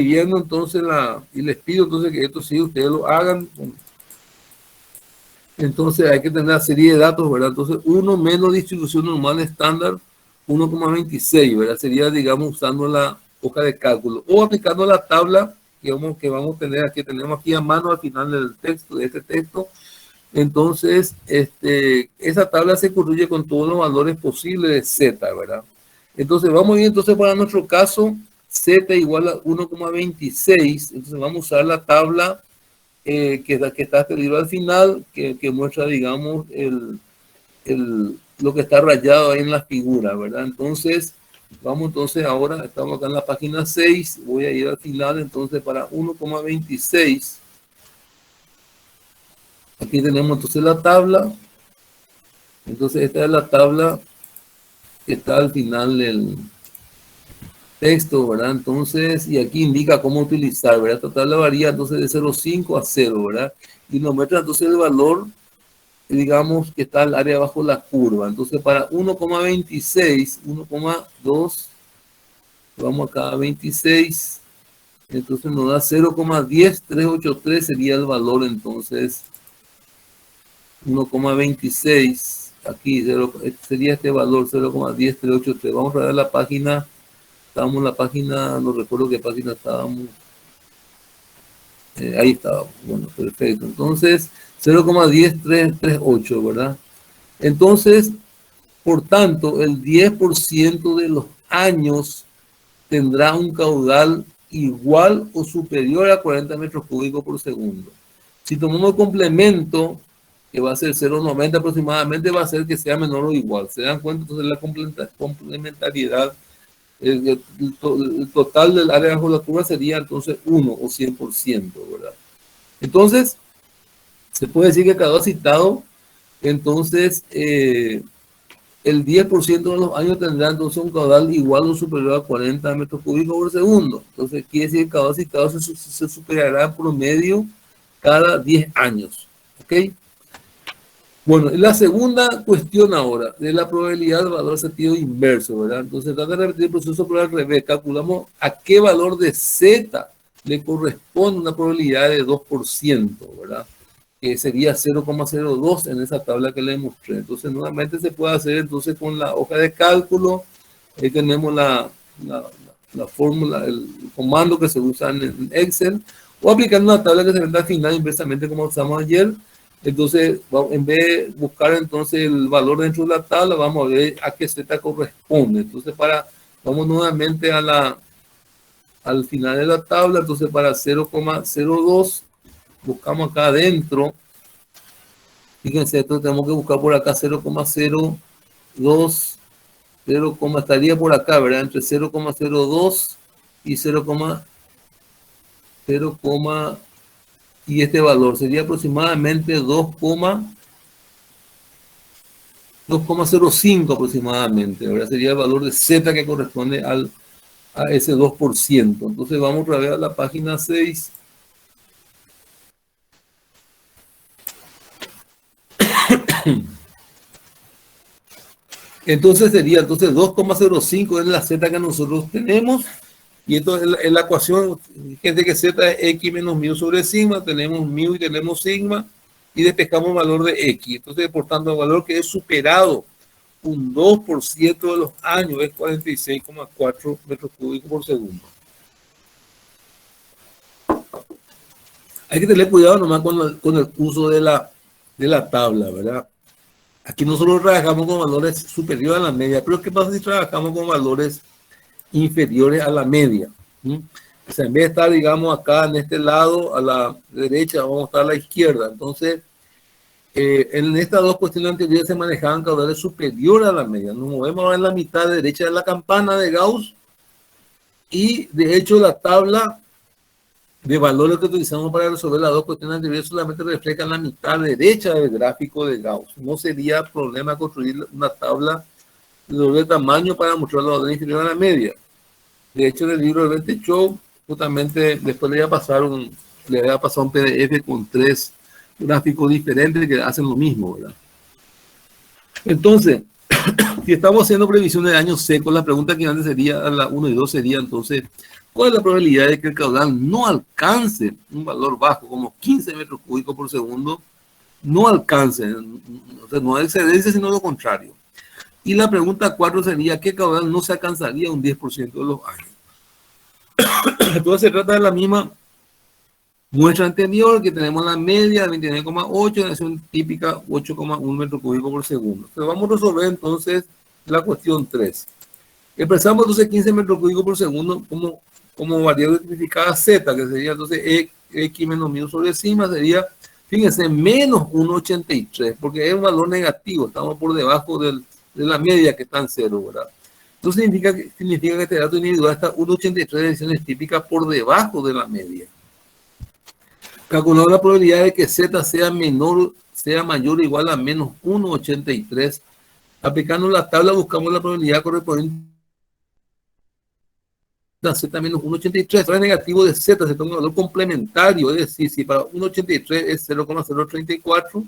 viendo entonces y les pido entonces que esto sí ustedes lo hagan. Entonces hay que tener una serie de datos, ¿verdad? Entonces 1 menos distribución normal estándar 1,26, ¿verdad? Sería, digamos, usando la hoja de cálculo o aplicando la tabla que vamos a tener aquí, tenemos aquí a mano al final del texto, de este texto. Entonces, esa tabla se construye con todos los valores posibles de Z, ¿verdad? Entonces, vamos bien, entonces para nuestro caso, Z igual a 1,26, entonces vamos a usar la tabla que está este libro al final, que muestra, digamos, lo que está rayado ahí en la figura, ¿verdad? Entonces, vamos entonces ahora, estamos acá en la página 6, voy a ir al final, entonces para 1,26, aquí tenemos entonces la tabla, entonces esta es la tabla que está al final del texto, ¿verdad? Entonces, y aquí indica cómo utilizar, ¿verdad? Esta tabla varía entonces de 0,5 a 0, ¿verdad? Y nos muestra entonces el valor, digamos, que está al área bajo la curva. Entonces, para 1,26, 1,2, vamos acá a 26, entonces nos da 0,10383 sería el valor, entonces, 1,26, aquí sería este valor, 0,10383. Vamos a ver la página. Estábamos en la página, no recuerdo qué página estábamos. Ahí estábamos. Bueno, perfecto. Entonces, 0,10338, ¿verdad? Entonces, por tanto, el 10% de los años tendrá un caudal igual o superior a 40 metros cúbicos por segundo. Si tomamos el complemento, que va a ser 0,90 aproximadamente, va a ser que sea menor o igual. ¿Se dan cuenta? Entonces, la complementariedad, el total del área bajo la curva sería entonces 1 o 100%, ¿verdad? Entonces, se puede decir que cada citado, entonces, el 10% de los años tendrá entonces un caudal igual o superior a 40 metros cúbicos por segundo. Entonces, quiere decir que cada citado se superará en promedio cada 10 años. ¿Ok? Bueno, la segunda cuestión ahora, de la probabilidad de valor sentido inverso, ¿verdad? Entonces, trata de repetir el proceso por al revés. Calculamos a qué valor de Z le corresponde una probabilidad de 2%, ¿verdad? Que sería 0,02 en esa tabla que le mostré. Entonces, nuevamente se puede hacer entonces con la hoja de cálculo. Ahí tenemos la fórmula, el comando que se usa en Excel, o aplicando una tabla que se vende al final inversamente como usamos ayer. Entonces, en vez de buscar entonces el valor dentro de la tabla, vamos a ver a qué Z corresponde. Entonces, vamos nuevamente al final de la tabla. Entonces, para 0,02, buscamos acá adentro. Fíjense, esto tenemos que buscar por acá 0,02, estaría por acá, ¿verdad? Entre 0,02 y 0,0, y este valor sería aproximadamente 2,05 aproximadamente, ¿verdad? Sería el valor de Z que corresponde a ese 2%. Entonces vamos a ver a la página 6. Entonces sería 2,05 es la Z que nosotros tenemos. Y esto es la ecuación, fíjense que Z es X menos mu sobre sigma, tenemos mu y tenemos sigma, y despejamos el valor de X. Entonces, por tanto, el valor que es superado un 2% de los años es 46,4 metros cúbicos por segundo. Hay que tener cuidado nomás con el uso de la tabla, ¿verdad? Aquí nosotros trabajamos con valores superiores a la media, pero ¿qué pasa si trabajamos con valores inferiores a la media? O sea, en vez de estar, digamos, acá en este lado, a la derecha, vamos a estar a la izquierda. Entonces, en estas dos cuestiones anteriores se manejaban caudales superiores a la media. Nos movemos ahora en la mitad derecha de la campana de Gauss, y de hecho la tabla de valores que utilizamos para resolver las dos cuestiones anteriores solamente refleja la mitad derecha del gráfico de Gauss. No sería problema construir una tabla de doble tamaño para mostrar los valores inferiores a la media. De hecho, en el libro de Bente Show, justamente después le había pasado un PDF con 3 gráficos diferentes que hacen lo mismo, ¿verdad? Entonces, Si estamos haciendo previsiones de años secos, la pregunta que antes sería, a la 1 y 2 sería entonces, ¿cuál es la probabilidad de que el caudal no alcance un valor bajo, como 15 metros cúbicos por segundo? No alcance, o sea, no hay excedencia, sino lo contrario. Y la pregunta 4 sería, ¿qué caudal no se alcanzaría un 10% de los años? Entonces se trata de la misma muestra anterior, que tenemos la media de 29,8, la acción típica 8,1 metros cúbicos por segundo. Entonces vamos a resolver entonces la cuestión 3. Expresamos entonces 15 metros cúbicos por segundo como variable simplificada z, que sería entonces x menos mu sobre sigma, sería, fíjense, menos 1,83, porque es un valor negativo, estamos por debajo de la media que está en 0, ¿verdad? Entonces significa que este dato individual está 1,83 de decisiones típicas por debajo de la media. Calculamos la probabilidad de que z sea mayor o igual a menos 1,83. Aplicando la tabla buscamos la probabilidad correspondiente a z menos 1,83. Ahora es negativo de z, se toma un valor complementario, es decir, si para 1,83 es 0,034,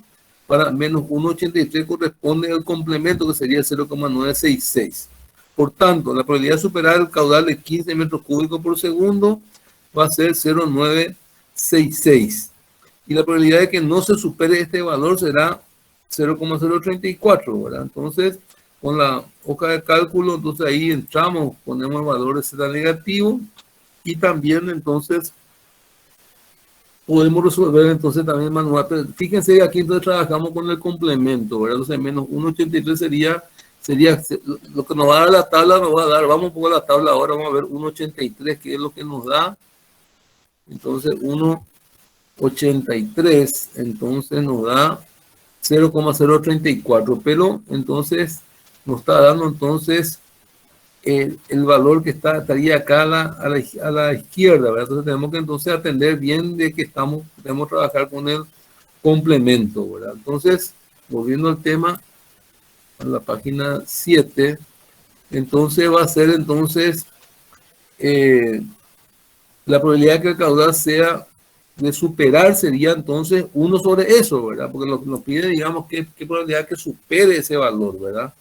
para menos 1,83 corresponde al complemento que sería 0,966. Por tanto, la probabilidad de superar el caudal de 15 metros cúbicos por segundo va a ser 0,966. Y la probabilidad de que no se supere este valor será 0,034, ¿verdad? Entonces, con la hoja de cálculo, entonces ahí entramos, ponemos el valor de z negativo y también entonces podemos resolver entonces también manual. Pero fíjense que aquí entonces trabajamos con el complemento, ¿verdad? Entonces menos 1,83 sería lo que nos va a dar la tabla, nos va a dar, vamos a poner la tabla ahora, vamos a ver 1,83, que es lo que nos da. Entonces 1,83, entonces nos da 0,034, pero entonces nos está dando entonces el valor que estaría acá a la izquierda, ¿verdad? Entonces tenemos que entonces atender bien de que tenemos que trabajar con el complemento, ¿verdad? Entonces, volviendo al tema, a la página 7, entonces va a ser entonces la probabilidad de que el caudal sea de superar sería entonces 1 sobre eso, ¿verdad? Porque nos pide, digamos, qué probabilidad que supere ese valor, ¿verdad?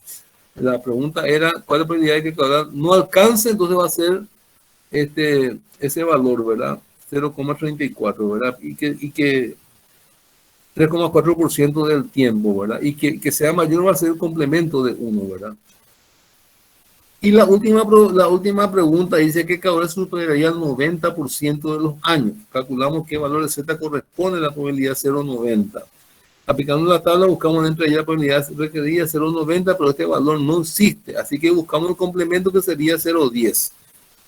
La pregunta era, ¿cuál es la probabilidad de que el caudal no alcance? Entonces va a ser ese valor, ¿verdad? 0,34, ¿verdad? Y que 3,4% del tiempo, ¿verdad? Y que sea mayor va a ser el complemento de 1, ¿verdad? Y la última pregunta dice que caudal superaría el 90% de los años. Calculamos qué valor de z corresponde a la probabilidad 0,90. Aplicando la tabla buscamos dentro de ella la probabilidad requerida 0,90, pero este valor no existe. Así que buscamos el complemento que sería 0,10.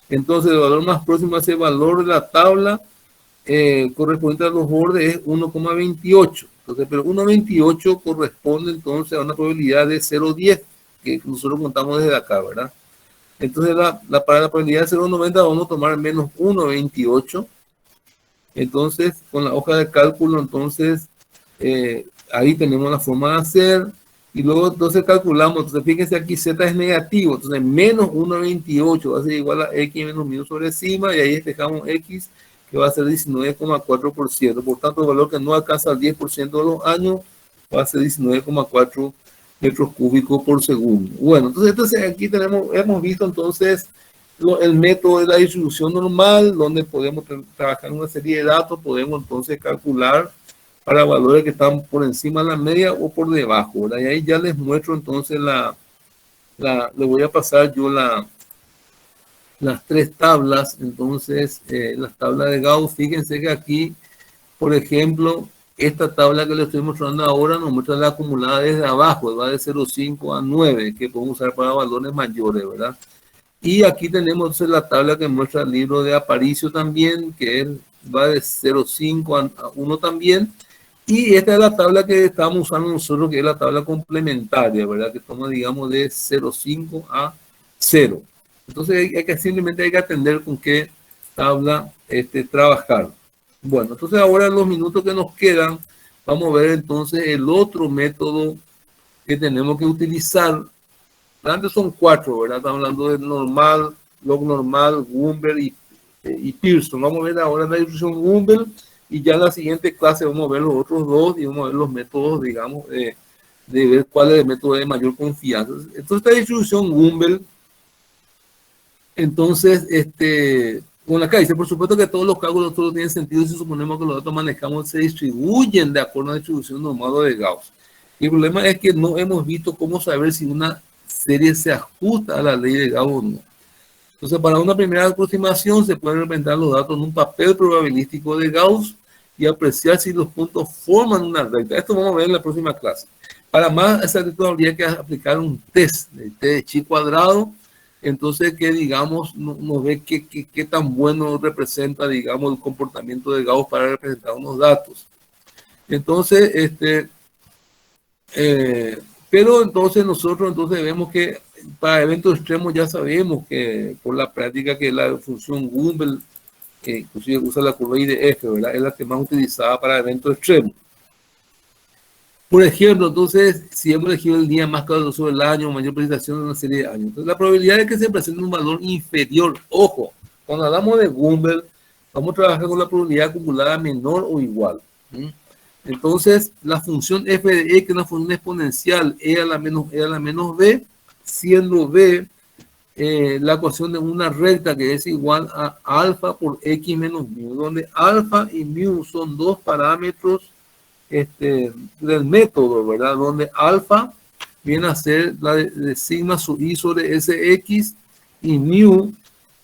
Entonces el valor más próximo a ese valor de la tabla correspondiente a los bordes es 1,28. Entonces, pero 1,28 corresponde entonces a una probabilidad de 0,10 que nosotros contamos desde acá, ¿verdad? Entonces, para la probabilidad de 0,90 vamos a tomar menos 1,28. Entonces, con la hoja de cálculo, entonces, ahí tenemos la forma de hacer. Y luego, entonces, calculamos. Entonces, fíjense aquí, z es negativo. Entonces, menos 1,28 va a ser igual a x menos mu sobre sigma. Y ahí despejamos x, que va a ser 19,4%. Por tanto, el valor que no alcanza el 10% de los años va a ser 19,4 metros cúbicos por segundo. Bueno, entonces aquí hemos visto entonces el método de la distribución normal, donde podemos trabajar una serie de datos, podemos entonces calcular para valores que están por encima de la media o por debajo, ¿verdad? Y ahí ya les muestro entonces le voy a pasar yo las tres tablas. Entonces las tablas de Gauss, fíjense que aquí, por ejemplo, esta tabla que les estoy mostrando ahora nos muestra la acumulada desde abajo, va de 0,5 a 9, que podemos usar para valores mayores, ¿verdad? Y aquí tenemos entonces la tabla que muestra el libro de Aparicio también, que va de 0,5 a 1 también. Y esta es la tabla que estamos usando nosotros, que es la tabla complementaria, ¿verdad? Que toma, digamos, de 0,5 a 0. Entonces simplemente hay que atender con qué tabla trabajar. Bueno, entonces ahora en los minutos que nos quedan, vamos a ver entonces el otro método que tenemos que utilizar. Antes son 4, ¿verdad? Estamos hablando de normal, log normal, Wumber y Pearson. Vamos a ver ahora la distribución Wumber y ya en la siguiente clase vamos a ver los otros dos y vamos a ver los métodos, digamos, de ver cuál es el método de mayor confianza. Entonces, esta distribución Gumbel, entonces, bueno, acá dice, por supuesto que todos los cálculos todos tienen sentido si suponemos que los datos manejamos se distribuyen de acuerdo a la distribución normal de Gauss. Y el problema es que no hemos visto cómo saber si una serie se ajusta a la ley de Gauss o no. Entonces, para una primera aproximación se pueden representar los datos en un papel probabilístico de Gauss y apreciar si los puntos forman una recta. Esto vamos a ver en la próxima clase. Para más exactitud habría que aplicar un test, el test de chi cuadrado, entonces que digamos nos ve qué tan bueno representa, digamos, el comportamiento de Gauss para representar unos datos. Entonces, pero entonces nosotros vemos que para eventos extremos ya sabemos que por la práctica que la función Gumbel, que inclusive usa la curva IDF, ¿verdad? Es la que más utilizada para eventos extremos. Por ejemplo, entonces, si hemos elegido el día más caluroso del año, mayor precipitación de una serie de años, entonces la probabilidad de que se presente un valor inferior, ojo, cuando hablamos de Gumbel, vamos a trabajar con la probabilidad acumulada menor o igual. Entonces, la función f de e, que es una función exponencial, e a la menos b, siendo b la ecuación de una recta que es igual a alfa por x menos mu, donde alfa y mu son dos parámetros del método, ¿verdad? Donde alfa viene a ser la de sigma sub i sobre sx y mu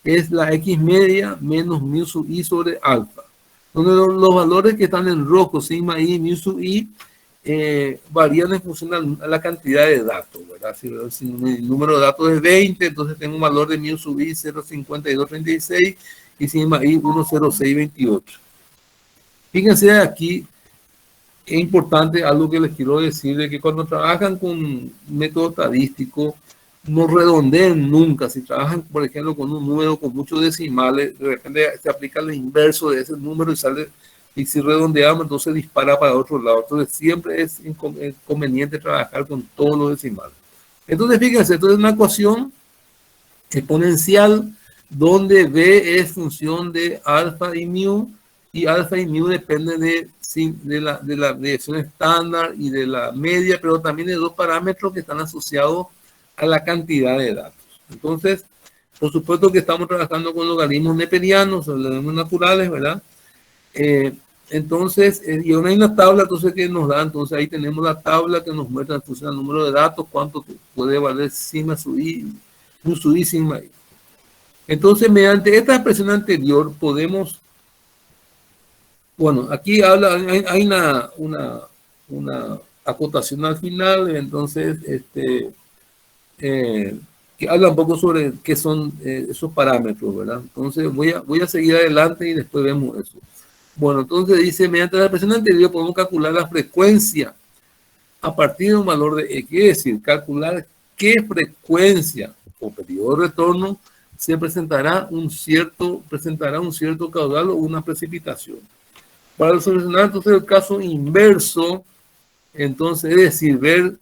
es la x media menos mu sub i sobre alfa. Donde los valores que están en rojo, sigma i, mu sub i, varían en función a la cantidad de datos, ¿verdad? Si el número de datos es 20, entonces tengo un valor de mu sub i 0.5236 y sigma i 1.0628. Fíjense aquí, es importante algo que les quiero decir, de que cuando trabajan con método estadístico, no redondeen nunca. Si trabajan, por ejemplo, con un número con muchos decimales, de repente se aplica el inverso de ese número y sale, y si redondeamos, entonces dispara para otro lado. Entonces siempre es inconveniente trabajar con todos los decimales. Entonces fíjense, esto es una ecuación exponencial donde b es función de alfa y mu, y alfa y mu dependen de la dirección estándar y de la media, pero también de dos parámetros que están asociados a la cantidad de datos. Entonces, por supuesto que estamos trabajando con logaritmos neperianos, logaritmos naturales, ¿verdad? Entonces, y hay una tabla entonces que nos da, entonces ahí tenemos la tabla que nos muestra en función del número de datos, cuánto puede valer sigma sub i, mu sub i, sigma i. Entonces, mediante esta expresión anterior podemos, bueno, aquí habla, hay una acotación al final, entonces, que habla un poco sobre qué son esos parámetros, ¿verdad? Entonces, voy a seguir adelante y después vemos eso. Bueno, entonces dice, mediante la expresión anterior podemos calcular la frecuencia a partir de un valor de E. Quiere decir, calcular qué frecuencia o periodo de retorno se presentará un cierto caudal o una precipitación. Para solucionar entonces el caso inverso, entonces es decir, ver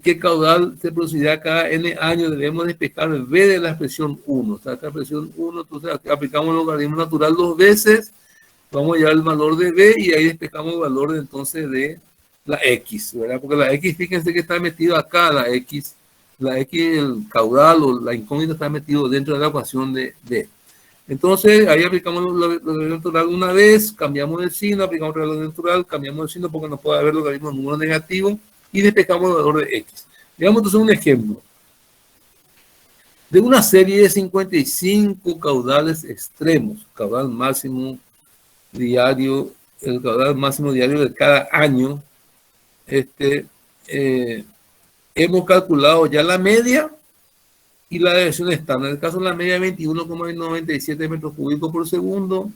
qué caudal se producirá cada n años, debemos despejar el b de la expresión 1. O sea, esta expresión 1, entonces aplicamos el logaritmo natural dos veces, vamos a llevar el valor de b y ahí despejamos el valor entonces de la x, ¿verdad? Porque la x, fíjense que está metido acá, la x, el caudal o la incógnita está metido dentro de la ecuación de b. Entonces, ahí aplicamos el logaritmo natural una vez, cambiamos el signo, aplicamos el logaritmo natural, cambiamos el signo porque no puede haber logaritmo de número negativo y despejamos el valor de x. Veamos entonces un ejemplo. De una serie de 55 caudales extremos, caudal máximo diario, el caudal máximo diario de cada año, hemos calculado ya la media y la desviación estándar. En el caso de la media 21,97 metros cúbicos por segundo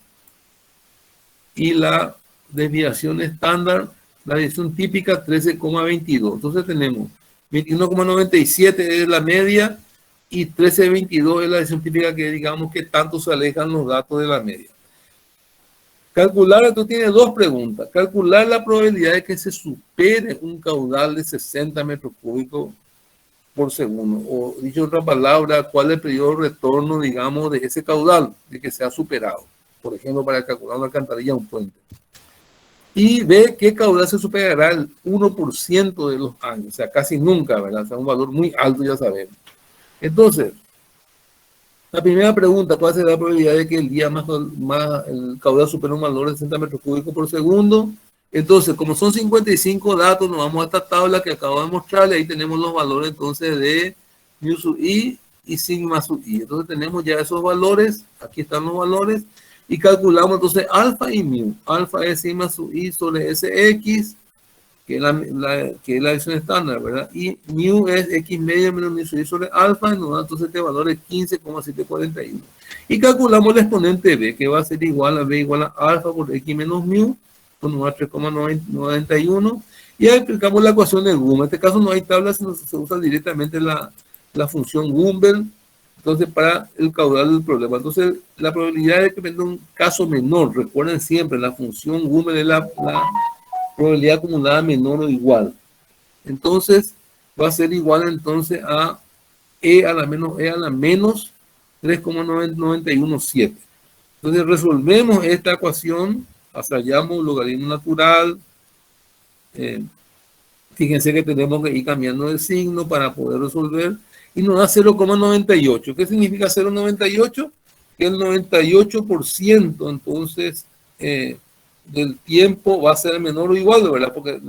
y la desviación estándar, la desviación típica 13,22. Entonces tenemos 21,97 es la media y 13,22 es la desviación típica, que digamos que tanto se alejan los datos de la media. Calcular, esto tiene dos preguntas. Calcular la probabilidad de que se supere un caudal de 60 metros cúbicos por segundo. O dicho otra palabra, cuál es el periodo de retorno, digamos, de ese caudal, de que se ha superado. Por ejemplo, para calcular una alcantarilla o un puente. y ve qué caudal se superará el 1% de los años, o sea, casi nunca, ¿verdad? O sea, un valor muy alto, ya sabemos. Entonces, la primera pregunta, ¿cuál será la probabilidad de que el día el caudal supere un valor de 60 metros cúbicos por segundo? Entonces, como son 55 datos, nos vamos a esta tabla que acabo de mostrarle. Ahí tenemos los valores entonces de mu sub i y sigma sub i. Entonces tenemos ya esos valores. Aquí están los valores. Y calculamos entonces alfa y mu. Alfa es sigma sub i sobre sx, que es que es la visión estándar, ¿verdad? Y mu es x medio menos mu sub i sobre alfa, nos da entonces este valor es 15,741. Y calculamos el exponente b, que va a ser igual a b igual a alfa por x menos mu, con 3,91. Y ahí aplicamos la ecuación de Gumbel. En este caso no hay tablas, sino se usa directamente la función Gumbel, entonces, para el caudal del problema. Entonces, la probabilidad de que venga un caso menor, recuerden siempre, la función Gumbel es la probabilidad acumulada menor o igual. Entonces, va a ser igual entonces a e a la menos 3,917. Entonces, resolvemos esta ecuación, hallamos logaritmo natural. Fíjense que tenemos que ir cambiando de signo para poder resolver. Y nos da 0,98. ¿Qué significa 0,98? Que el 98% entonces del tiempo va a ser menor o igual, ¿verdad? Porque,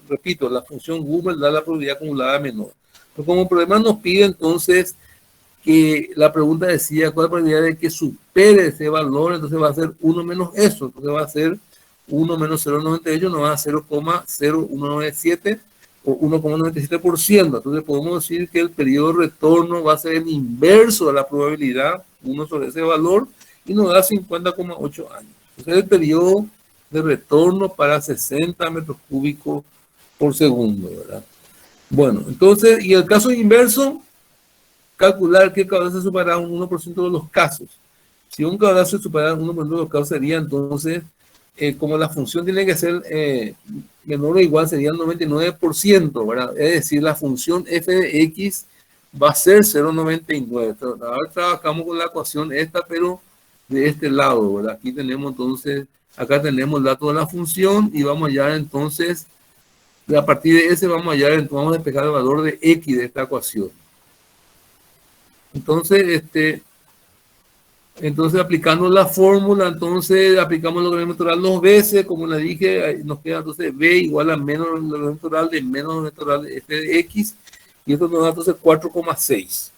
repito, la función Gumbel da la probabilidad acumulada menor. Pero como problema nos pide entonces que la pregunta decía cuál es la probabilidad de que supere ese valor, entonces va a ser 1 menos eso, entonces va a ser 1 menos 0,98, nos va a 0,0197 o 1,97%. Entonces podemos decir que el periodo de retorno va a ser el inverso de la probabilidad, 1 sobre ese valor, y nos da 50,8 años. Entonces el periodo de retorno para 60 metros cúbicos por segundo, ¿verdad? Bueno, entonces, y el caso inverso, calcular qué caudal se supera un 1% de los casos. Si un caudal se supera un 1% de los casos, sería entonces, como la función tiene que ser menor o igual, sería el 99%, ¿verdad? Es decir, la función f de x va a ser 0,99. Ahora trabajamos con la ecuación esta, pero de este lado, ¿verdad? Aquí tenemos entonces, acá tenemos el dato de la función y vamos a hallar entonces, a partir de ese vamos a hallar, vamos a despejar el valor de x de esta ecuación. Entonces, aplicando la fórmula, entonces aplicamos el logaritmo natural dos veces, como le dije, nos queda entonces b igual a menos el logaritmo natural de menos el natural de f de x, y esto nos da entonces 4,6.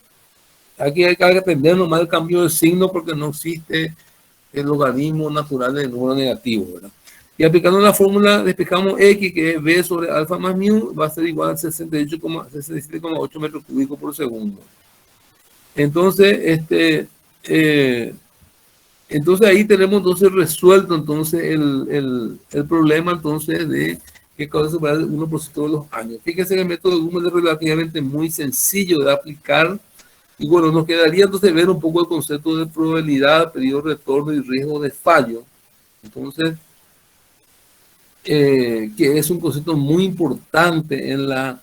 Aquí hay que aprender nomás el cambio de signo porque no existe el logaritmo natural del número negativo, ¿verdad? Y aplicando la fórmula, despejamos x, que es b sobre alfa más mu, va a ser igual a 67,8 metros cúbicos por segundo. Entonces, entonces ahí tenemos entonces resuelto entonces el problema entonces de que causa superar el 1% de los años. Fíjense que el método de Gumbel es relativamente muy sencillo de aplicar. Y bueno, nos quedaría entonces ver un poco el concepto de probabilidad, periodo de retorno y riesgo de fallo. Entonces, que es un concepto muy importante en la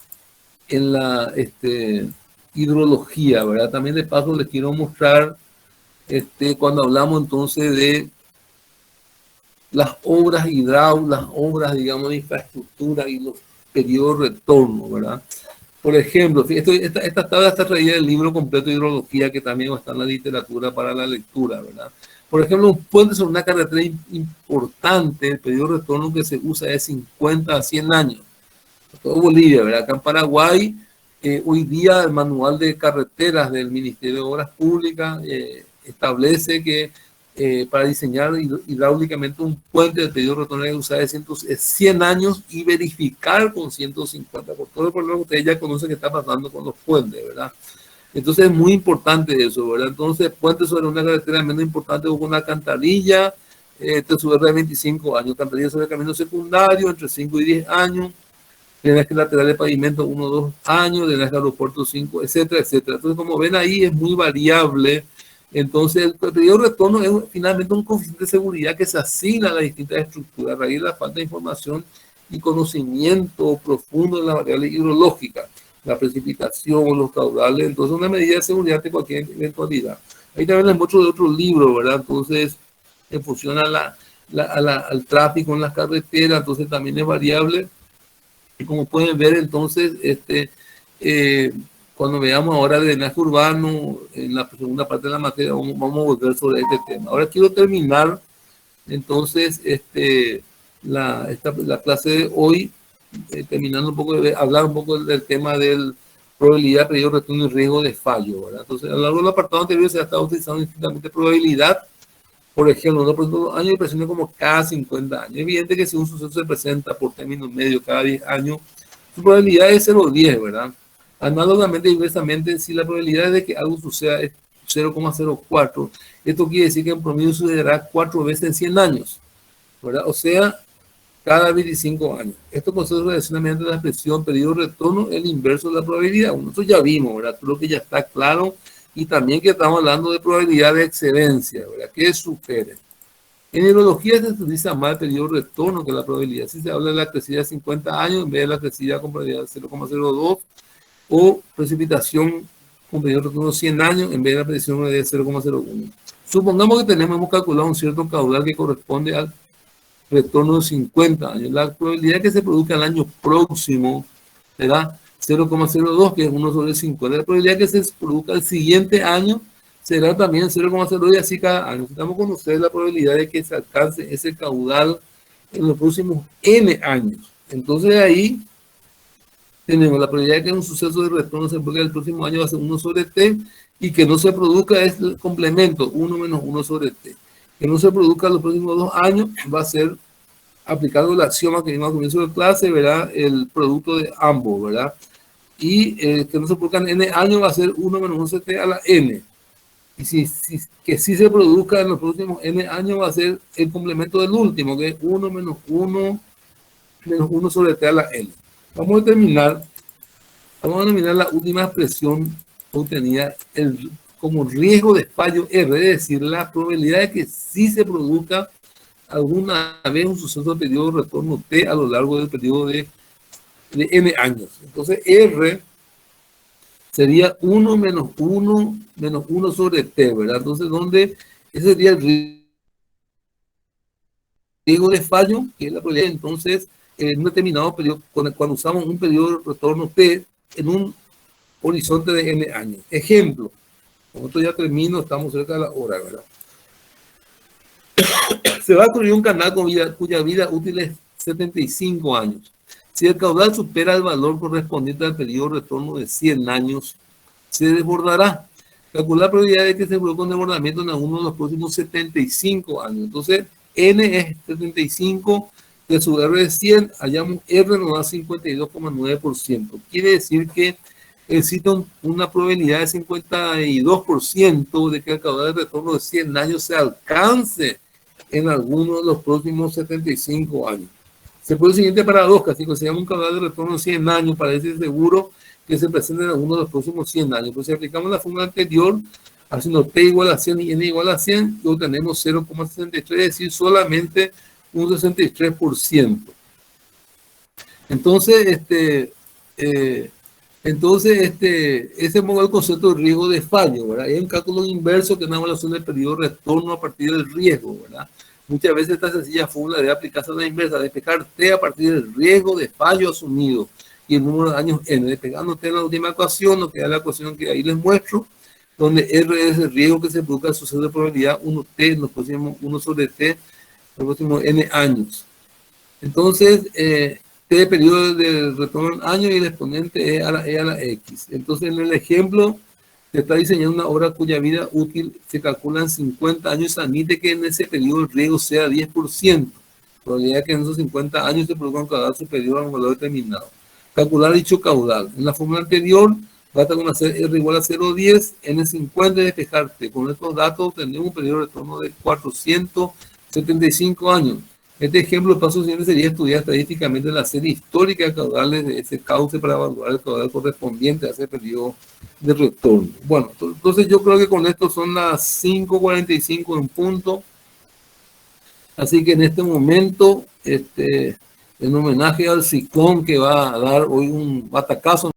hidrología, ¿verdad? También de paso les quiero mostrar cuando hablamos entonces de las obras hidráulicas, las obras, digamos, de infraestructura y los periodos de retorno, ¿verdad? Por ejemplo, esta tabla está traída del libro completo de hidrología, que también está en la literatura para la lectura, ¿verdad? Por ejemplo, un puente sobre una carretera importante, el periodo de retorno que se usa es 50 a 100 años. Todo Bolivia, ¿verdad? Acá en Paraguay, hoy día el manual de carreteras del Ministerio de Obras Públicas establece que para diseñar hidráulicamente un puente de periodo de retorno de usar es 100 años y verificar con 150, por todo el problema que ustedes ya conocen que está pasando con los puentes, ¿verdad? Entonces es muy importante eso, ¿verdad? Entonces, puente sobre una carretera menos importante o con una alcantarilla, te sube de 25 años, alcantarilla sobre camino secundario, entre 5 y 10 años, drenaje lateral de pavimento 1 o 2 años, drenaje aeropuerto 5, etcétera, etcétera. Entonces, como ven ahí, es muy variable. Entonces, el periodo de retorno es finalmente un coeficiente de seguridad que se asigna a las distintas estructuras a raíz de la falta de información y conocimiento profundo de las variables hidrológicas, la precipitación, los caudales. Entonces, una medida de seguridad de cualquier eventualidad. Ahí también les muestro de otro libro, ¿verdad? Entonces, en función a al tráfico en las carreteras, entonces también es variable. Y como pueden ver, entonces, cuando veamos ahora el drenaje urbano, en la segunda parte de la materia, vamos a volver sobre este tema. Ahora quiero terminar, entonces, la clase de hoy, terminando un poco de hablar un poco del tema del probabilidad, periodo, retorno y riesgo de fallo, ¿verdad? Entonces, a lo largo del apartado anterior se ha estado utilizando distintamente probabilidad, por ejemplo, no por ejemplo, años de presentación como cada 50 años. Es evidente que si un suceso se presenta por término medio cada 10 años, su probabilidad es 0,10, ¿verdad? Análogamente, inversamente, si la probabilidad de que algo suceda es 0,04, esto quiere decir que en promedio sucederá 4 veces en 100 años, ¿verdad? O sea, cada 25 años. Esto concepto de relacionamiento de la expresión periodo retorno, el inverso de la probabilidad. Nosotros ya vimos, ¿verdad? Creo que ya está claro. Y también que estamos hablando de probabilidad de excedencia, ¿verdad? Que supere. En neurología se utiliza más el periodo retorno que la probabilidad. Si se habla de la crecida de 50 años en vez de la crecida con probabilidad de 0,02 o precipitación con periodo retorno de 100 años en vez de la predicción de 0,01. Supongamos que hemos calculado un cierto caudal que corresponde al retorno de 50 años. La probabilidad que se produzca el año próximo será 0,02, que es 1 sobre 50. La probabilidad que se produzca el siguiente año será también 0,02 y así cada año. Necesitamos conocer la probabilidad de que se alcance ese caudal en los próximos N años. Entonces ahí tenemos la probabilidad de que un suceso de retorno se produzca el próximo año va a ser 1 sobre T y que no se produzca es el complemento 1 menos 1 sobre T. Que no se produzca en los próximos 2 años va a ser, aplicando el axioma que vimos al comienzo de clase, ¿verdad? El producto de ambos, ¿verdad? Y que no se produzca en N años va a ser 1 menos 1 sobre T a la N. Y que sí se produzca en los próximos N años va a ser el complemento del último, que es 1 menos 1 sobre T a la N. Vamos a denominar la última expresión obtenida como riesgo de fallo R, es decir, la probabilidad de que sí se produzca alguna vez un suceso de periodo de retorno T a lo largo del periodo de N años. Entonces, R sería 1 menos 1 sobre T, ¿verdad? Entonces, donde ese sería el riesgo de fallo, que es la probabilidad. Entonces, en un determinado periodo, cuando usamos un periodo de retorno T en un horizonte de N años. Ejemplo, con esto ya termino, estamos cerca de la hora, ¿verdad? Se va a construir un canal cuya vida útil es 75 años. Si el caudal supera el valor correspondiente al periodo de retorno de 100 años, se desbordará. Calcular la probabilidad de que se produzca un desbordamiento en alguno de los próximos 75 años. Entonces, N es 75, de su R es 100, hallamos R nos da 52,9%. Quiere decir que existe una probabilidad de 52% de que el caudal de retorno de 100 años se alcance en alguno de los próximos 75 años. Se puede el siguiente paradoja: si consideramos un caudal de retorno de 100 años, parece seguro que se presente en alguno de los próximos 100 años. Pues si aplicamos la fórmula anterior, haciendo T igual a 100 y N igual a 100, obtenemos 0,63, es decir, solamente un 63%. Entonces, ese es el concepto de riesgo de fallo, ¿verdad? Hay un cálculo inverso que es una evaluación del periodo de retorno a partir del riesgo, ¿verdad? Muchas veces esta sencilla fórmula debe aplicarse a la inversa, despejar T a partir del riesgo de fallo asumido y el número de años N. Despegando T en la última ecuación, nos queda la ecuación que ahí les muestro, donde R es el riesgo que se produzca el suceso de probabilidad 1T, nos pusimos 1 sobre T, en los próximos N años. Entonces, T periodo de retorno en años y el exponente E a la X. Entonces, en el ejemplo, se está diseñando una obra cuya vida útil se calcula en 50 años, admite que en ese periodo el riesgo sea 10%. Probabilidad que en esos 50 años se produzca un caudal superior a un valor determinado. Calcular dicho caudal. En la fórmula anterior, basta con hacer R igual a 0,10, N 50 y despejarte. Con estos datos tenemos un periodo de retorno de 475 años. Este ejemplo, el paso siguiente sería estudiar estadísticamente la serie histórica de caudales de ese cauce para evaluar el caudal correspondiente a ese periodo de retorno. Bueno, entonces yo creo que con esto son las 5:45 en punto. Así que en este momento, en homenaje al ciclón que va a dar hoy un batacazo